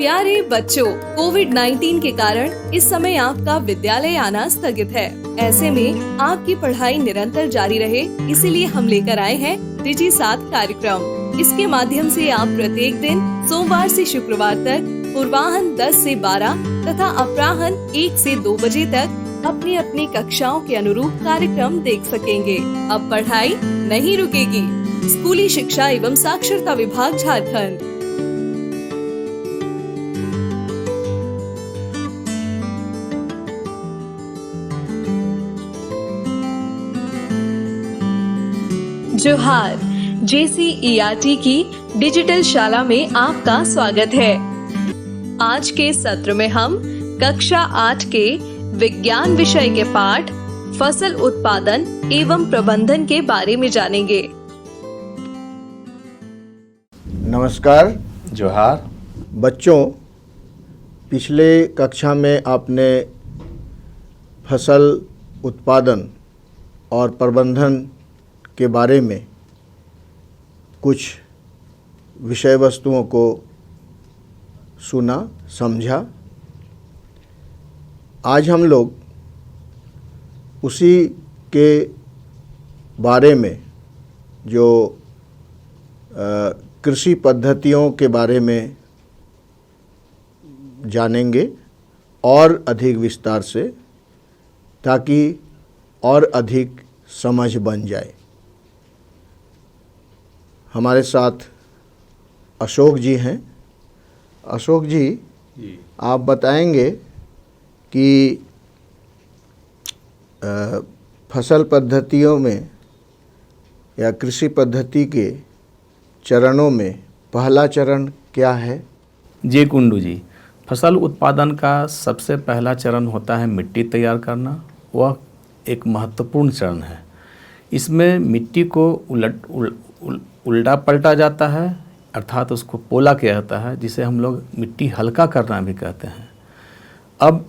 प्यारे बच्चों, कोविड-19 के कारण इस समय आपका विद्यालय आना स्थगित है। ऐसे में आपकी पढ़ाई निरंतर जारी रहे, इसीलिए हम लेकर आए हैं डिजी 7 कार्यक्रम। इसके माध्यम से आप प्रत्येक दिन सोमवार से शुक्रवार तक पूर्वाह्न 10 से 12 तथा अपराह्न 1 से 2 बजे तक अपनी अपनी कक्षाओं के अनुरूप कार्यक्रम देख सकेंगे। अब पढ़ाई नहीं रुकेगी। स्कूली शिक्षा एवं साक्षरता विभाग झारखंड। जोहार, JCERT की डिजिटल शाला में आपका स्वागत है। आज के सत्र में हम कक्षा 8 के विज्ञान विषय के पाठ फसल उत्पादन एवं प्रबंधन के बारे में जानेंगे। नमस्कार। जोहार। बच्चों, पिछले कक्षा में आपने फसल उत्पादन और प्रबंधन के बारे में कुछ विषय वस्तुओं को सुना, समझा। आज हम लोग उसी के बारे में जो कृषि पद्धतियों के बारे में जानेंगे और अधिक विस्तार से, ताकि और अधिक समझ बन जाए। हमारे साथ अशोक जी हैं। अशोक जी, आप बताएंगे कि फसल पद्धतियों में या कृषि पद्धति के चरणों में पहला चरण क्या है? जी कुंडू जी, फसल उत्पादन का सबसे पहला चरण होता है मिट्टी तैयार करना। वह एक महत्वपूर्ण चरण है। इसमें मिट्टी को उल्टा पलटा जाता है, अर्थात उसको पोला किया जाता है, जिसे हम लोग मिट्टी हल्का करना भी कहते हैं। अब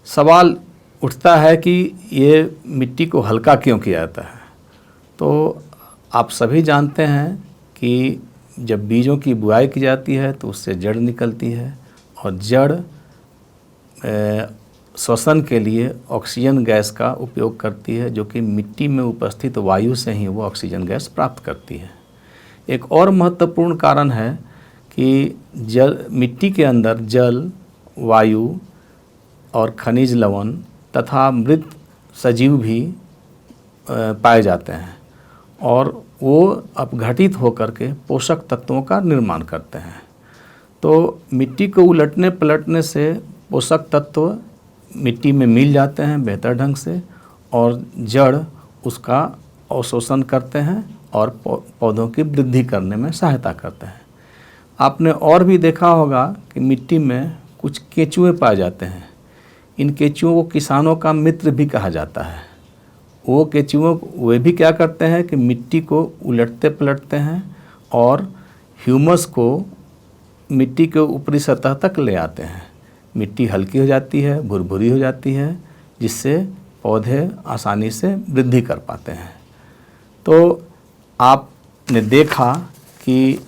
सवाल उठता है कि ये मिट्टी को हल्का क्यों किया जाता है। तो आप सभी जानते हैं कि जब बीजों की बुआई की जाती है तो उससे जड़ निकलती है, और जड़ श्वसन के लिए ऑक्सीजन गैस का उपयोग करती है, जो कि मिट्टी में उपस्थित वायु से ही वो ऑक्सीजन गैस प्राप्त करती है। एक और महत्वपूर्ण कारण है कि मिट्टी के अंदर जल, वायु और खनिज लवण तथा मृत सजीव भी पाए जाते हैं, और वो अपघटित होकर के पोषक तत्वों का निर्माण करते हैं। तो मिट्टी को उलटने पलटने से पोषक तत्व मिट्टी में मिल जाते हैं बेहतर ढंग से, और जड़ उसका अवशोषण करते हैं और पौधों की वृद्धि करने में सहायता करते हैं। आपने और भी देखा होगा कि मिट्टी में कुछ केंचुए पाए जाते हैं। इन केंचुओं को किसानों का मित्र भी कहा जाता है। वो केंचुओं वे भी क्या करते हैं कि मिट्टी को उलटते पलटते हैं और ह्यूमस को मिट्टी के ऊपरी सतह तक ले आते हैं। मिट्टी हल्की हो जाती है, भुरभुरी हो जाती है, जिससे पौधे आसानी से वृद्धि कर पाते हैं। तो आपने देखा कि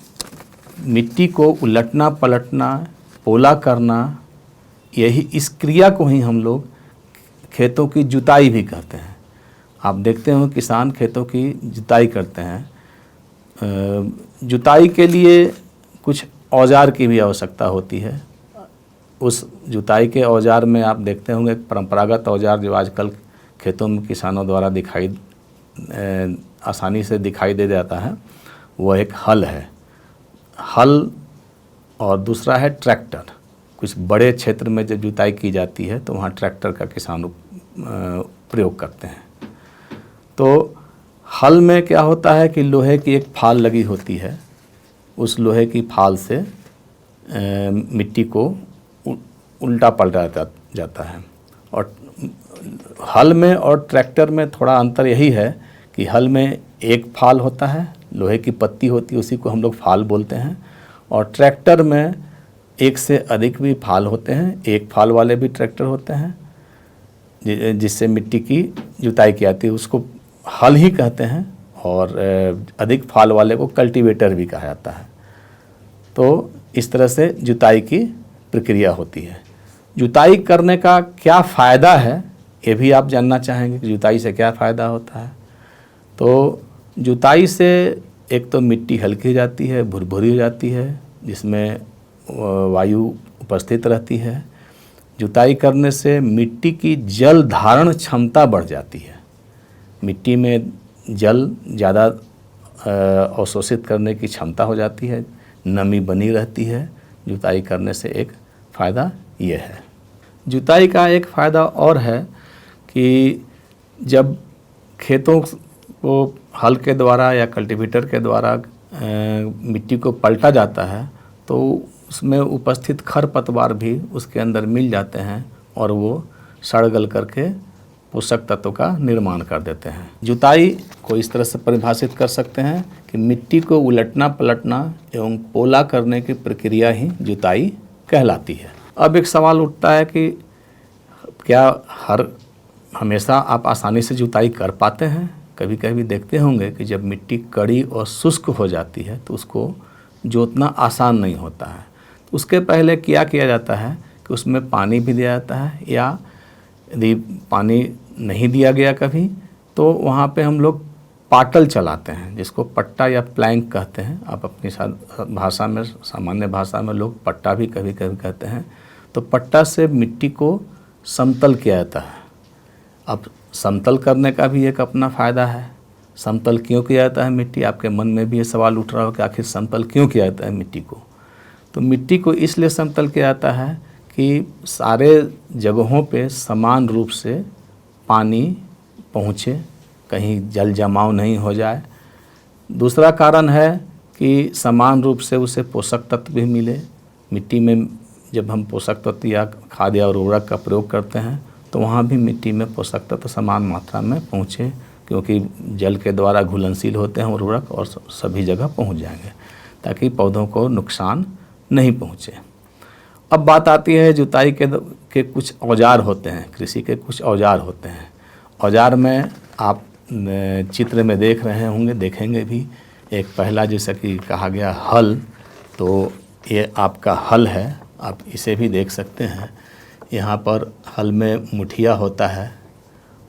मिट्टी को उलटना पलटना, पोला करना, यही इस क्रिया को ही हम लोग खेतों की जुताई भी कहते हैं। आप देखते हो किसान खेतों की जुताई करते हैं। जुताई के लिए कुछ औजार की भी आवश्यकता होती है। उस जुताई के औजार में आप देखते होंगे परंपरागत औजार जो आजकल खेतों में किसानों द्वारा आसानी से दिखाई दे जाता है, वो एक हल है। हल और दूसरा है ट्रैक्टर। कुछ बड़े क्षेत्र में जब जुताई की जाती है तो वहाँ ट्रैक्टर का किसान प्रयोग करते हैं। तो हल में क्या होता है कि लोहे की एक फाल लगी होती है। उस लोहे की फाल से मिट्टी को उल्टा पलटा जाता है। और हल में और ट्रैक्टर में थोड़ा अंतर यही है कि हल में एक फाल होता है, लोहे की पत्ती होती है, उसी को हम लोग फाल बोलते हैं। और ट्रैक्टर में एक से अधिक भी फाल होते हैं। एक फाल वाले भी ट्रैक्टर होते हैं जिससे मिट्टी की जुताई की जाती है, उसको हल ही कहते हैं। और अधिक फाल वाले को कल्टीवेटर भी कहा जाता है। तो इस तरह से जुताई की प्रक्रिया होती है। जुताई करने का क्या फ़ायदा है ये भी आप जानना चाहेंगे कि जुताई से क्या फ़ायदा होता है। तो जुताई से एक तो मिट्टी हल्की हो जाती है, भुरभुरी हो जाती है, जिसमें वायु उपस्थित रहती है। जुताई करने से मिट्टी की जल धारण क्षमता बढ़ जाती है। मिट्टी में जल ज़्यादा अवशोषित करने की क्षमता हो जाती है, नमी बनी रहती है। जुताई करने से एक फ़ायदा ये है। जुताई का एक फ़ायदा और है कि जब खेतों को हल के द्वारा या कल्टीवेटर के द्वारा मिट्टी को पलटा जाता है तो उसमें उपस्थित खरपतवार भी उसके अंदर मिल जाते हैं और वो सड़ गल करके पोषक तत्वों का निर्माण कर देते हैं। जुताई को इस तरह से परिभाषित कर सकते हैं कि मिट्टी को उलटना पलटना एवं पोला करने की प्रक्रिया ही जुताई कहलाती है। अब एक सवाल उठता है कि क्या हमेशा आप आसानी से जुताई कर पाते हैं? कभी कभी देखते होंगे कि जब मिट्टी कड़ी और शुष्क हो जाती है तो उसको जोतना आसान नहीं होता है। तो उसके पहले क्या किया जाता है कि उसमें पानी भी दिया जाता है, या यदि पानी नहीं दिया गया कभी तो वहाँ पे हम लोग पाटल चलाते हैं, जिसको पट्टा या प्लैंक कहते हैं। आप अपनी भाषा में, सामान्य भाषा में लोग पट्टा भी कभी कभी कहते हैं। तो पट्टा से मिट्टी को समतल किया जाता है। अब समतल करने का भी एक अपना फ़ायदा है। समतल क्यों किया जाता है मिट्टी? आपके मन में भी ये सवाल उठ रहा हो कि आखिर समतल क्यों किया जाता है मिट्टी को? तो मिट्टी को इसलिए समतल किया जाता है कि सारे जगहों पे समान रूप से पानी पहुँचे, कहीं जल जमाव नहीं हो जाए। दूसरा कारण है कि समान रूप से उसे पोषक तत्व भी मिले। मिट्टी में जब हम पोषक तत्व या खाद या उर्वरक का प्रयोग करते हैं तो वहाँ भी मिट्टी में पोषक तत्व समान मात्रा में पहुँचे, क्योंकि जल के द्वारा घुलनशील होते हैं उर्वरक और सभी जगह पहुँच जाएंगे ताकि पौधों को नुकसान नहीं पहुँचे। अब बात आती है जुताई के कुछ औजार होते हैं, कृषि के कुछ औजार होते हैं। औजार में आप चित्र में देख रहे होंगे, देखेंगे भी। एक पहला जैसा कि कहा गया हल, तो ये आपका हल है, आप इसे भी देख सकते हैं। यहाँ पर हल में मुठिया होता है,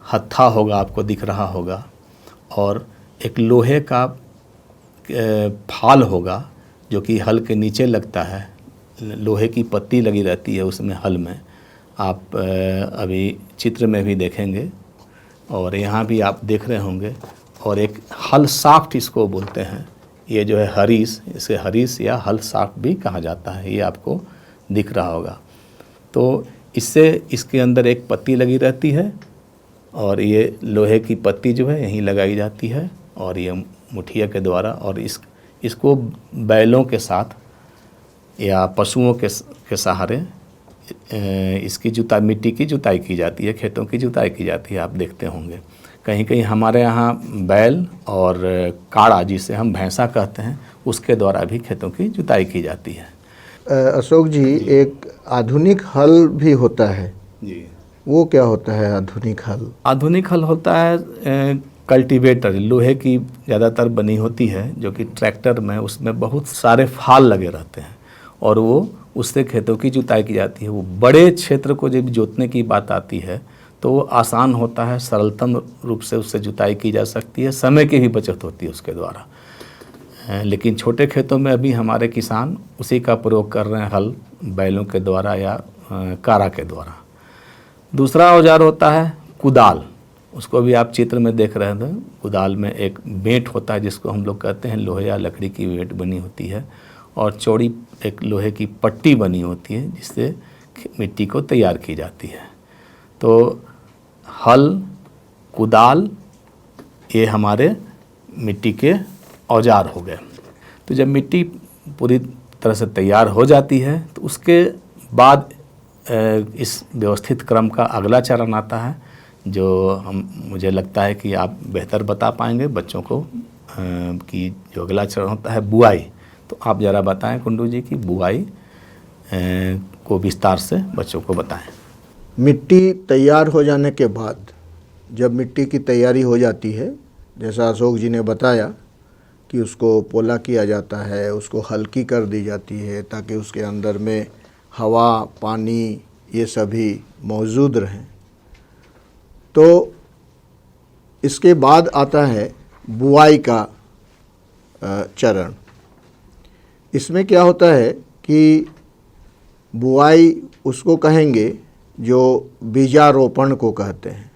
हत्था होगा, आपको दिख रहा होगा, और एक लोहे का फाल होगा जो कि हल के नीचे लगता है। लोहे की पत्ती लगी रहती है उसमें, हल में। आप अभी चित्र में भी देखेंगे और यहाँ भी आप देख रहे होंगे। और एक हल साफ्ट इसको बोलते हैं। ये जो है हरीस, इसे हरीस या हल साफ्ट भी कहा जाता है। ये आपको दिख रहा होगा। तो इससे इसके अंदर एक पत्ती लगी रहती है और ये लोहे की पत्ती जो है यहीं लगाई जाती है, और ये मुठिया के द्वारा, और इसको बैलों के साथ या पशुओं के सहारे इसकी मिट्टी की जुताई की जाती है, खेतों की जुताई की जाती है। आप देखते होंगे कहीं कहीं हमारे यहाँ बैल और काड़ा, जिसे हम भैंसा कहते हैं, उसके द्वारा भी खेतों की जुताई की जाती है। अशोक जी, एक आधुनिक हल भी होता है जी, वो क्या होता है आधुनिक हल? आधुनिक हल होता है कल्टीवेटर, लोहे की ज़्यादातर बनी होती है, जो कि ट्रैक्टर में उसमें बहुत सारे फाल लगे रहते हैं और वो उससे खेतों की जुताई की जाती है। वो बड़े क्षेत्र को जब जोतने की बात आती है तो वो आसान होता है, सरलतम रूप से उससे जुताई की जा सकती है, समय की भी बचत होती है उसके द्वारा। लेकिन छोटे खेतों में अभी हमारे किसान उसी का प्रयोग कर रहे हैं, हल बैलों के द्वारा या कारा के द्वारा। दूसरा औजार होता है कुदाल, उसको भी आप चित्र में देख रहे थे। कुदाल में एक बेंट होता है जिसको हम लोग कहते हैं, लोहे या लकड़ी की बेंट बनी होती है, और चौड़ी एक लोहे की पट्टी बनी होती है जिससे मिट्टी को तैयार की जाती है। तो हल, कुदाल, ये हमारे मिट्टी के औजार हो गए। तो जब मिट्टी पूरी तरह से तैयार हो जाती है तो उसके बाद इस व्यवस्थित क्रम का अगला चरण आता है, जो मुझे लगता है कि आप बेहतर बता पाएंगे बच्चों को, कि जो अगला चरण होता है बुआई। तो आप ज़रा बताएं कुंडू जी कि बुआई को विस्तार से बच्चों को बताएं। मिट्टी तैयार हो जाने के बाद, जब मिट्टी की तैयारी हो जाती है, जैसा अशोक जी ने बताया कि उसको पोला किया जाता है, उसको हल्की कर दी जाती है ताकि उसके अंदर में हवा, पानी ये सभी मौजूद रहें। तो इसके बाद आता है बुआई का चरण। इसमें क्या होता है कि बुआई उसको कहेंगे जो बीजारोपण को कहते हैं।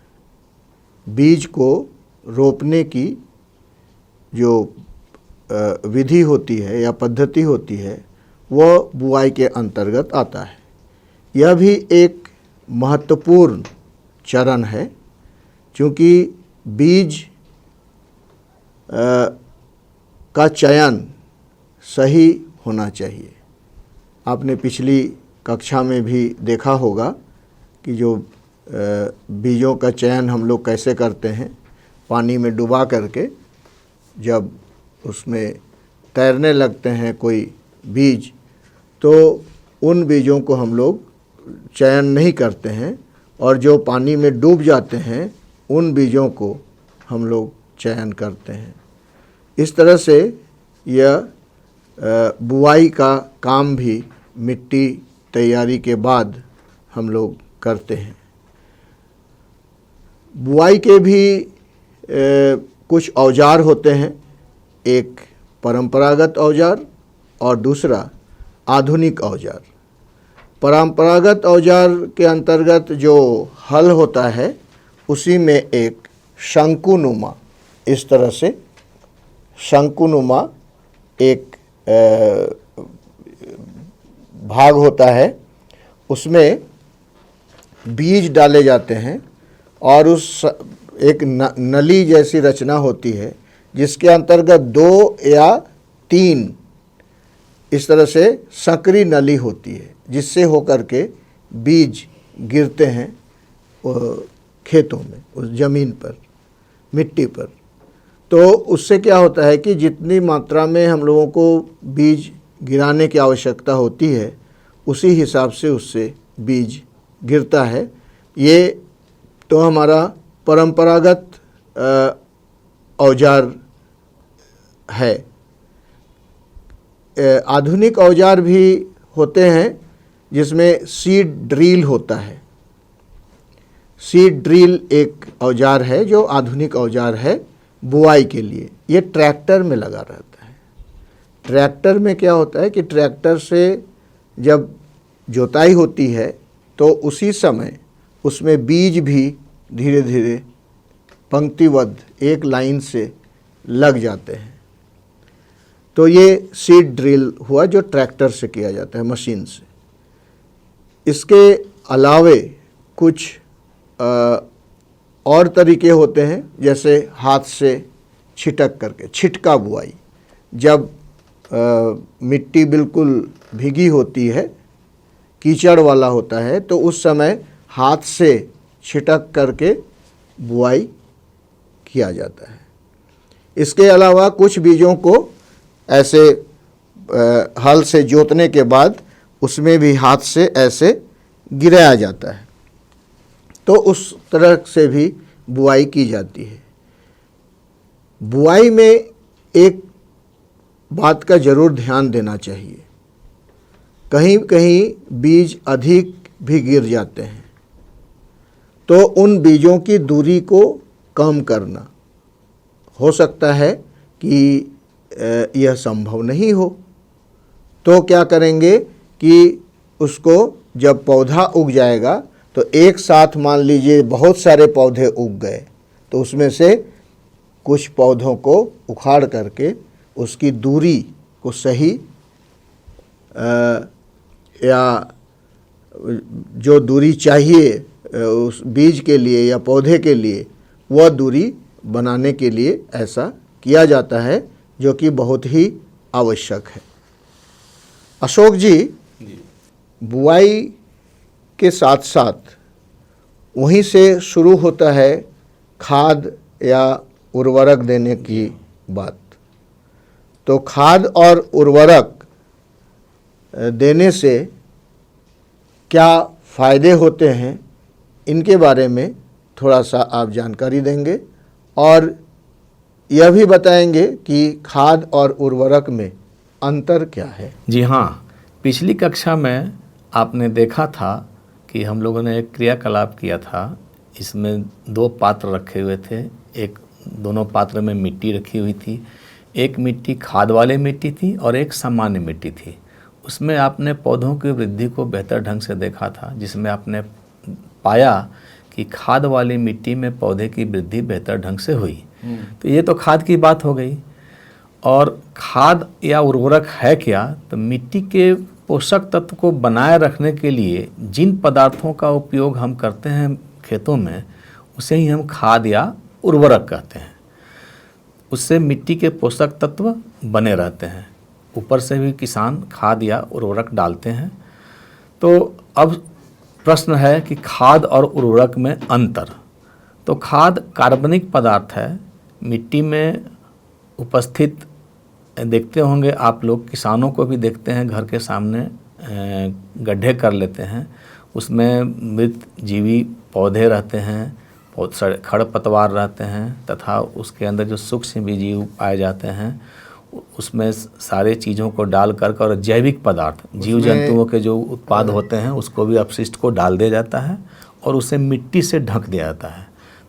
बीज को रोपने की जो विधि होती है या पद्धति होती है वह बुआई के अंतर्गत आता है। यह भी एक महत्वपूर्ण चरण है, क्योंकि बीज का चयन सही होना चाहिए। आपने पिछली कक्षा में भी देखा होगा कि जो बीजों का चयन हम लोग कैसे करते हैं। पानी में डुबा करके जब उसमें तैरने लगते हैं कोई बीज, तो उन बीजों को हम लोग चयन नहीं करते हैं, और जो पानी में डूब जाते हैं उन बीजों को हम लोग चयन करते हैं। इस तरह से यह बुआई का काम भी मिट्टी तैयारी के बाद हम लोग करते हैं। बुआई के भी कुछ औजार होते हैं, एक परंपरागत औजार और दूसरा आधुनिक औजार। परंपरागत औजार के अंतर्गत जो हल होता है उसी में एक शंकुनुमा, इस तरह से शंकुनुमा एक भाग होता है, उसमें बीज डाले जाते हैं और उस एक नली जैसी रचना होती है जिसके अंतर्गत 2 या 3 इस तरह से संकरी नली होती है, जिससे होकर के बीज गिरते हैं खेतों में, उस ज़मीन पर, मिट्टी पर। तो उससे क्या होता है कि जितनी मात्रा में हम लोगों को बीज गिराने की आवश्यकता होती है उसी हिसाब से उससे बीज गिरता है। ये तो हमारा परंपरागत औजार है। आधुनिक औजार भी होते हैं जिसमें सीड ड्रिल होता है। सीड ड्रिल एक औजार है जो आधुनिक औजार है बुआई के लिए। ये ट्रैक्टर में लगा रहता है। ट्रैक्टर में क्या होता है कि ट्रैक्टर से जब जोताई होती है तो उसी समय उसमें बीज भी धीरे धीरे पंक्तिबद्ध एक लाइन से लग जाते हैं। तो ये सीड ड्रिल हुआ जो ट्रैक्टर से किया जाता है, मशीन से। इसके अलावे कुछ और तरीके होते हैं, जैसे हाथ से छिटक करके छिटका बुआई। जब मिट्टी बिल्कुल भीगी होती है, कीचड़ वाला होता है, तो उस समय हाथ से छिटक करके बुआई किया जाता है। इसके अलावा कुछ बीजों को ऐसे हल से जोतने के बाद उसमें भी हाथ से ऐसे गिराया जाता है, तो उस तरह से भी बुआई की जाती है। बुआई में एक बात का जरूर ध्यान देना चाहिए, कहीं कहीं बीज अधिक भी गिर जाते हैं, तो उन बीजों की दूरी को कम करना। हो सकता है कि यह संभव नहीं हो, तो क्या करेंगे कि उसको जब पौधा उग जाएगा तो एक साथ मान लीजिए बहुत सारे पौधे उग गए, तो उसमें से कुछ पौधों को उखाड़ करके उसकी दूरी को सही या जो दूरी चाहिए उस बीज के लिए या पौधे के लिए, वह दूरी बनाने के लिए ऐसा किया जाता है, जो कि बहुत ही आवश्यक है। अशोक जी, बुआई के साथ साथ वहीं से शुरू होता है खाद या उर्वरक देने की बात। तो खाद और उर्वरक देने से क्या फ़ायदे होते हैं, इनके बारे में थोड़ा सा आप जानकारी देंगे और यह भी बताएंगे कि खाद और उर्वरक में अंतर क्या है। जी हाँ, पिछली कक्षा में आपने देखा था कि हम लोगों ने एक क्रियाकलाप किया था, इसमें 2 पात्र रखे हुए थे, एक दोनों पात्र में मिट्टी रखी हुई थी, एक मिट्टी खाद वाली मिट्टी थी और एक सामान्य मिट्टी थी। उसमें आपने पौधों की वृद्धि को बेहतर ढंग से देखा था, जिसमें आपने पाया कि खाद वाली मिट्टी में पौधे की वृद्धि बेहतर ढंग से हुई। तो ये तो खाद की बात हो गई। और खाद या उर्वरक है क्या? तो मिट्टी के पोषक तत्व को बनाए रखने के लिए जिन पदार्थों का उपयोग हम करते हैं खेतों में, उसे ही हम खाद या उर्वरक कहते हैं। उससे मिट्टी के पोषक तत्व बने रहते हैं। ऊपर से भी किसान खाद या उर्वरक डालते हैं। तो अब प्रश्न है कि खाद और उर्वरक में अंतर। तो खाद कार्बनिक पदार्थ है, मिट्टी में उपस्थित देखते होंगे आप लोग, किसानों को भी देखते हैं, घर के सामने गड्ढे कर लेते हैं, उसमें मृत जीवी पौधे रहते हैं, बहुत सारे खरपतवार रहते हैं, तथा उसके अंदर जो सूक्ष्म जीव पाए जाते हैं, उसमें सारे चीज़ों को डाल कर और जैविक पदार्थ जीव जंतुओं के जो उत्पाद होते हैं उसको भी अपशिष्ट को डाल दिया जाता है और उसे मिट्टी से ढक दिया जाता है,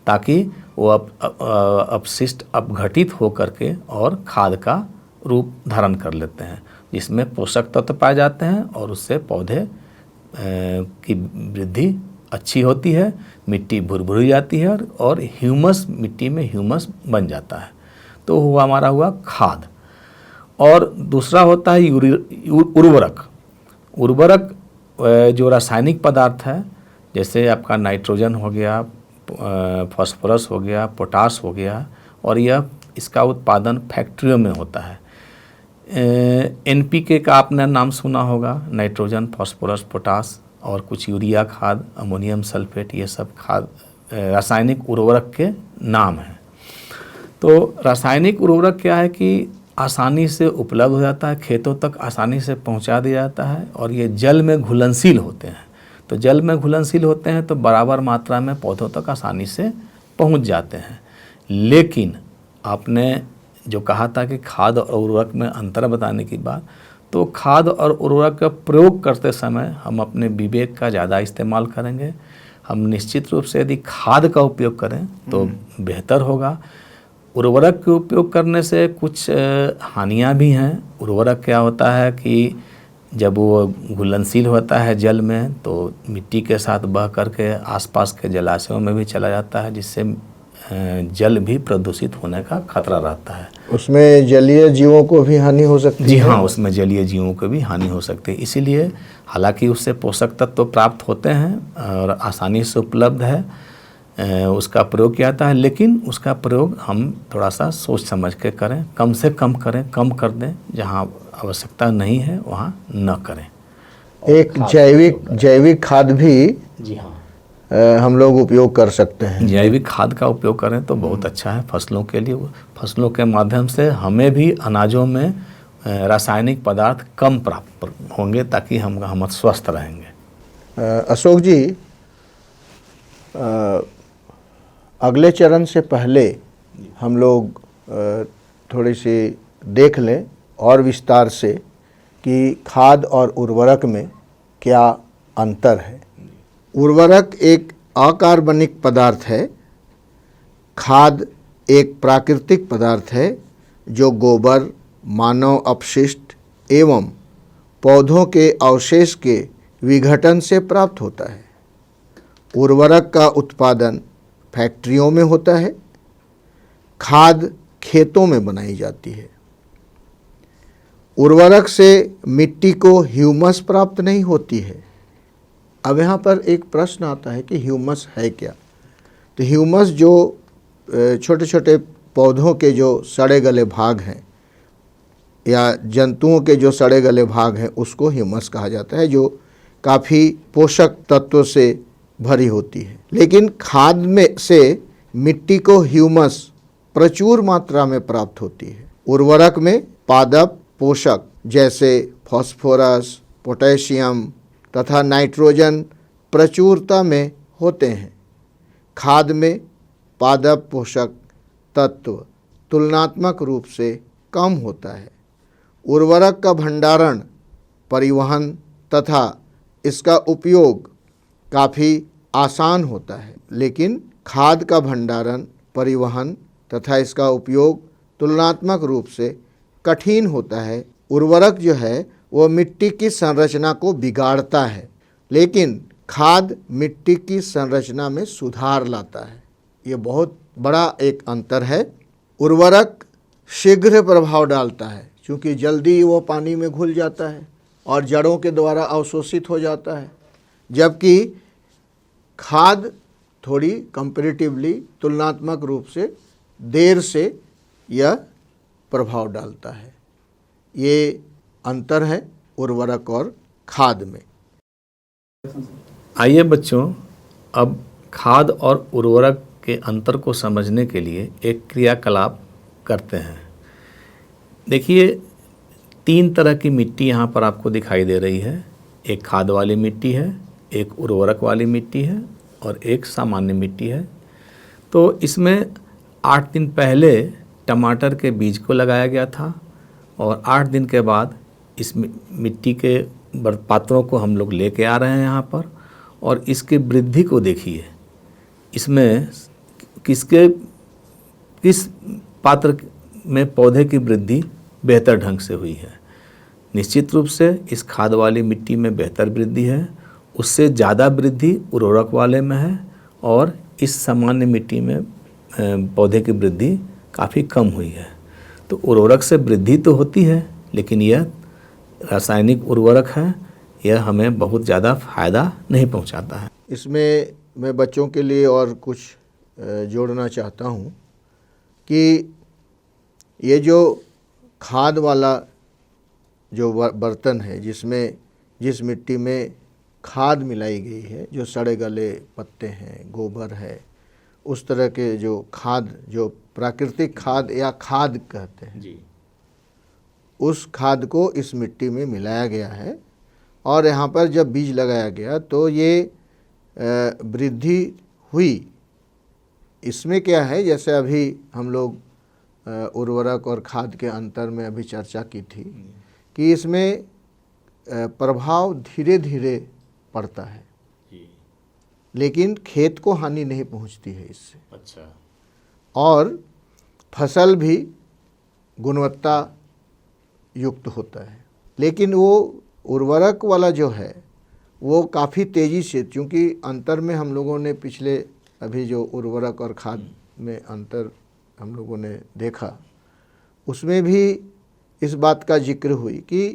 ताकि वो अपशिष्ट अपघटित हो करके और खाद का रूप धारण कर लेते हैं, जिसमें पोषक तत्व पाए जाते हैं और उससे पौधे की वृद्धि अच्छी होती है, मिट्टी भुरभुरी जाती है और ह्यूमस, मिट्टी में ह्यूमस बन जाता है। तो हुआ हमारा हुआ खाद। और दूसरा होता है उर्वरक। उर्वरक जो रासायनिक पदार्थ है, जैसे आपका नाइट्रोजन हो गया, फास्फोरस हो गया, पोटास हो गया, और यह इसका उत्पादन फैक्ट्रियों में होता है। NPK का आपने नाम सुना होगा, नाइट्रोजन, फास्फोरस, पोटास, और कुछ यूरिया खाद, अमोनियम सल्फेट, ये सब खाद रासायनिक उर्वरक के नाम हैं। तो रासायनिक उर्वरक क्या है कि आसानी से उपलब्ध हो जाता है, खेतों तक आसानी से पहुंचा दिया जाता है, और ये जल में घुलनशील होते हैं। तो जल में घुलनशील होते हैं तो बराबर मात्रा में पौधों तक आसानी से पहुंच जाते हैं। लेकिन आपने जो कहा था कि खाद और उर्वरक में अंतर बताने की बात, तो खाद और उर्वरक का प्रयोग करते समय हम अपने विवेक का ज़्यादा इस्तेमाल करेंगे। हम निश्चित रूप से यदि खाद का उपयोग करें तो बेहतर होगा। उर्वरक के उपयोग करने से कुछ हानियां भी हैं। उर्वरक क्या होता है कि जब वो घुलनशील होता है जल में, तो मिट्टी के साथ बह करके आसपास के जलाशयों में भी चला जाता है, जिससे जल भी प्रदूषित होने का खतरा रहता है। उसमें जलीय जीवों को भी हानि हो सकती है। जी हाँ, उसमें जलीय जीवों को भी हानि हो सकती है। इसीलिए हालांकि उससे पोषक तत्व तो प्राप्त होते हैं और आसानी से उपलब्ध है, उसका प्रयोग किया जाता है, लेकिन उसका प्रयोग हम थोड़ा सा सोच समझ के करें, कम से कम करें, कम कर दें, जहाँ आवश्यकता नहीं है वहाँ न करें। एक जैविक खाद भी जी हाँ हम लोग उपयोग कर सकते हैं। जैविक खाद का उपयोग करें तो बहुत अच्छा है फसलों के लिए। फसलों के माध्यम से हमें भी अनाजों में रासायनिक पदार्थ कम प्राप्त होंगे, ताकि हम स्वस्थ रहेंगे। अशोक जी, अगले चरण से पहले हम लोग थोड़ी सी देख लें और विस्तार से कि खाद और उर्वरक में क्या अंतर है। उर्वरक एक अकार्बनिक पदार्थ है, खाद एक प्राकृतिक पदार्थ है जो गोबर, मानव अपशिष्ट एवं पौधों के अवशेष के विघटन से प्राप्त होता है। उर्वरक का उत्पादन फैक्ट्रियों में होता है, खाद खेतों में बनाई जाती है। उर्वरक से मिट्टी को ह्यूमस प्राप्त नहीं होती है। अब यहाँ पर एक प्रश्न आता है कि ह्यूमस है क्या। तो ह्यूमस जो छोटे छोटे पौधों के जो सड़े गले भाग हैं या जंतुओं के जो सड़े गले भाग हैं उसको ह्यूमस कहा जाता है, जो काफ़ी पोषक तत्वों से भरी होती है। लेकिन खाद में से मिट्टी को ह्यूमस प्रचुर मात्रा में प्राप्त होती है। उर्वरक में पादप पोषक जैसे फास्फोरस, पोटेशियम तथा नाइट्रोजन प्रचुरता में होते हैं। खाद में पादप पोषक तत्व तुलनात्मक रूप से कम होता है। उर्वरक का भंडारण, परिवहन तथा इसका उपयोग काफ़ी आसान होता है, लेकिन खाद का भंडारण, परिवहन तथा इसका उपयोग तुलनात्मक रूप से कठिन होता है। उर्वरक जो है वो मिट्टी की संरचना को बिगाड़ता है, लेकिन खाद मिट्टी की संरचना में सुधार लाता है। ये बहुत बड़ा एक अंतर है। उर्वरक शीघ्र प्रभाव डालता है क्योंकि जल्दी वो पानी में घुल जाता है और जड़ों के द्वारा अवशोषित हो जाता है, जबकि खाद थोड़ी कंपैरेटिवली तुलनात्मक रूप से देर से यह प्रभाव डालता है। ये अंतर है उर्वरक और खाद में। आइए बच्चों, अब खाद और उर्वरक के अंतर को समझने के लिए एक क्रियाकलाप करते हैं। देखिए, 3 तरह की मिट्टी यहाँ पर आपको दिखाई दे रही है। एक खाद वाली मिट्टी है, एक उर्वरक वाली मिट्टी है और एक सामान्य मिट्टी है। तो इसमें 8 दिन पहले टमाटर के बीज को लगाया गया था और 8 दिन के बाद इस मिट्टी के पात्रों को हम लोग लेके आ रहे हैं यहाँ पर, और इसकी वृद्धि को देखिए। इसमें किस पात्र में पौधे की वृद्धि बेहतर ढंग से हुई है। निश्चित रूप से इस खाद वाली मिट्टी में बेहतर वृद्धि है, उससे ज़्यादा वृद्धि उर्वरक वाले में है, और इस सामान्य मिट्टी में पौधे की वृद्धि काफ़ी कम हुई है। तो उर्वरक से वृद्धि तो होती है, लेकिन यह रासायनिक उर्वरक है, यह हमें बहुत ज़्यादा फ़ायदा नहीं पहुंचाता है। इसमें मैं बच्चों के लिए और कुछ जोड़ना चाहता हूँ कि ये जो खाद वाला जो बर्तन है, जिस मिट्टी में खाद मिलाई गई है, जो सड़े गले पत्ते हैं, गोबर है, उस तरह के जो खाद, जो प्राकृतिक खाद या खाद कहते हैं जी, उस खाद को इस मिट्टी में मिलाया गया है। और यहाँ पर जब बीज लगाया गया तो ये वृद्धि हुई। इसमें क्या है, जैसे अभी हम लोग उर्वरक और खाद के अंतर में अभी चर्चा की थी कि इसमें प्रभाव धीरे धीरे पड़ता है, लेकिन खेत को हानि नहीं पहुंचती है इससे। अच्छा। और फसल भी गुणवत्ता युक्त होता है। लेकिन वो उर्वरक वाला जो है वो काफ़ी तेज़ी से, क्योंकि अंतर में हम लोगों ने पिछले अभी जो उर्वरक और खाद में अंतर हम लोगों ने देखा, उसमें भी इस बात का जिक्र हुई कि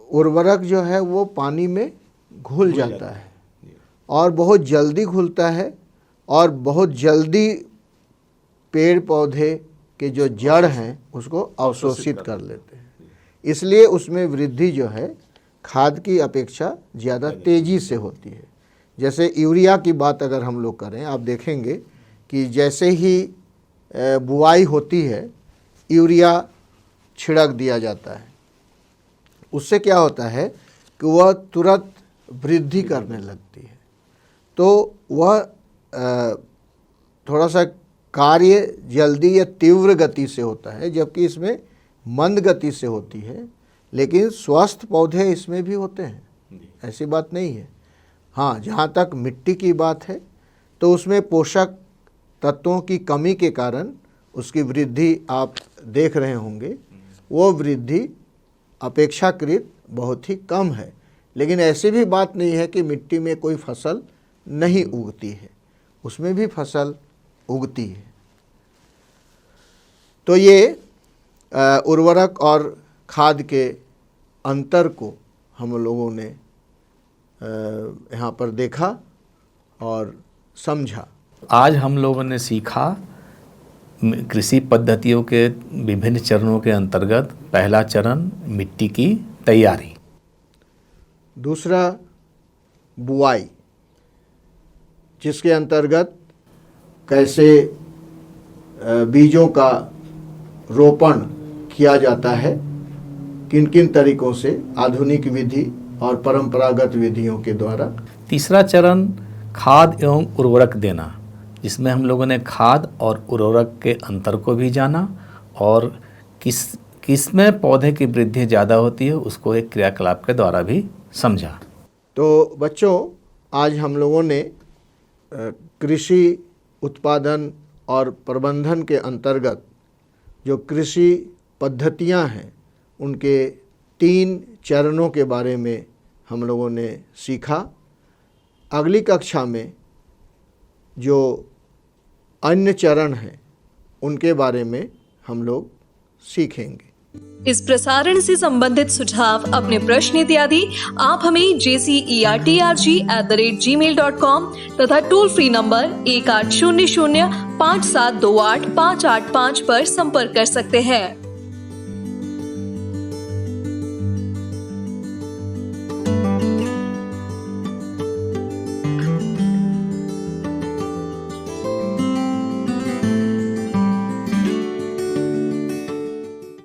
उर्वरक जो है वो पानी में घुल जाता है और बहुत जल्दी घुलता है, और बहुत जल्दी पेड़ पौधे के जो जड़ हैं उसको अवशोषित कर लेते हैं। इसलिए उसमें वृद्धि जो है खाद की अपेक्षा ज़्यादा तेज़ी से होती है। जैसे यूरिया की बात अगर हम लोग करें, आप देखेंगे कि जैसे ही बुआई होती है यूरिया छिड़क दिया जाता है। उससे क्या होता है कि वह तुरंत वृद्धि करने लगती है, तो वह थोड़ा सा कार्य जल्दी या तीव्र गति से होता है, जबकि इसमें मंद गति से होती है। लेकिन स्वस्थ पौधे इसमें भी होते हैं, ऐसी बात नहीं है। हाँ, जहाँ तक मिट्टी की बात है तो उसमें पोषक तत्वों की कमी के कारण उसकी वृद्धि आप देख रहे होंगे, वो वृद्धि अपेक्षाकृत बहुत ही कम है। लेकिन ऐसी भी बात नहीं है कि मिट्टी में कोई फसल नहीं उगती है, उसमें भी फसल उगती है। तो ये उर्वरक और खाद के अंतर को हम लोगों ने यहाँ पर देखा और समझा। आज हम लोगों ने सीखा कृषि पद्धतियों के विभिन्न चरणों के अंतर्गत पहला चरण मिट्टी की तैयारी, दूसरा बुआई, जिसके अंतर्गत कैसे बीजों का रोपण किया जाता है, किन किन तरीकों से, आधुनिक विधि और परंपरागत विधियों के द्वारा। तीसरा चरण खाद एवं उर्वरक देना, जिसमें हम लोगों ने खाद और उर्वरक के अंतर को भी जाना और किसमें पौधे की वृद्धि ज़्यादा होती है उसको एक क्रियाकलाप के द्वारा भी समझा। तो बच्चों, आज हम लोगों ने कृषि उत्पादन और प्रबंधन के अंतर्गत जो कृषि पद्धतियां हैं उनके 3 चरणों के बारे में हम लोगों ने सीखा। अगली कक्षा में जो अन्य चरण हैं उनके बारे में हम लोग सीखेंगे। इस प्रसारण से संबंधित सुझाव, अपने प्रश्न इत्यादि आप हमें jcerg@gmail.com तथा टोल फ्री नंबर 1800 5728 585 पर संपर्क कर सकते हैं।